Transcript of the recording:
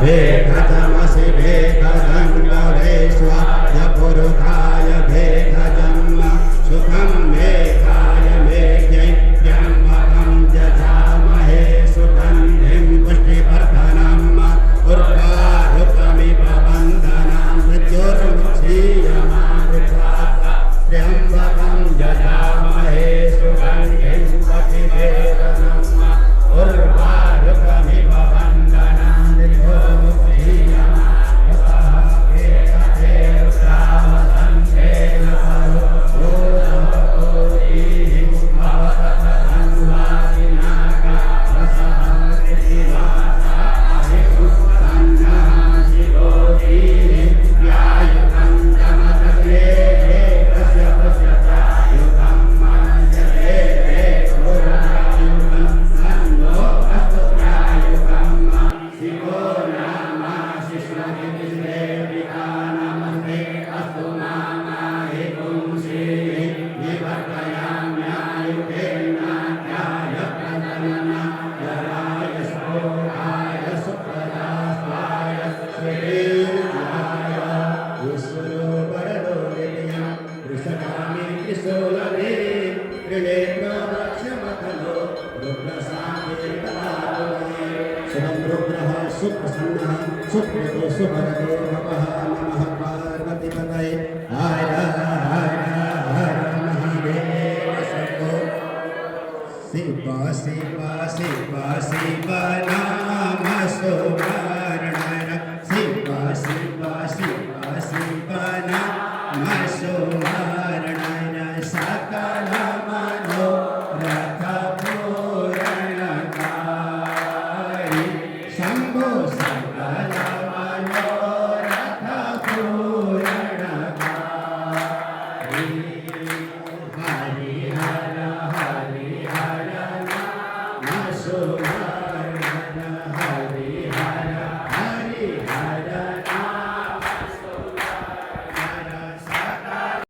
भेदजमसि भेदजं गवेश्वाय पुरुषाय भेदजम् सुखं मेघाय मेघ्यं मतं जजामहे सुगन्धिं पुष्टिवर्धनम् उर्वारुकमिव बन्धनं मृत्युर्मुक्षीयमामृतात् त्र्यम्बकं जजामहे सुगन्धिं पुष्टिवर्धनम् उर्वारुकमिव बन्धनं मृत्युर्मुक्षीयमामृतात् एतते रुद्रावसन्तेन भवतोतिः भवतधन्वादिनागा रसः कृतिवासा अहिपुत्तन्नः शिरोतिः व्यायुधं जमदग्ने तस्य पश्यत्यायुधं मन्यते पुरुषायुधं तन्नो अस्तुत्यायुधं शिवो नाम शिश्वतिदेविका नमस्ते अस्तु नामाहि पुंसीः निवर्तयाम्यायुधेनाध्याय प्रदन्नाय स्फोटाय सुप्रदास्वाय श्रीर्याय विश्वरूपरदो नित्यं वृषगामि त्रिशूलवे त्रिनेत्रो रक्षमखलो रुद्रसामेतदातुले शुभं रुद्रः सुप्रसन्नः सुप्रीतो सुभरतो नमः नमः पार्वतीपतये हर हर हर महादेव शम्भो शिव शिव शिव शिव नाम सुमरण शिव शिव शिव शिव नाम सुमरण सकल मनोरथ पूरणकारी शम्भो सकल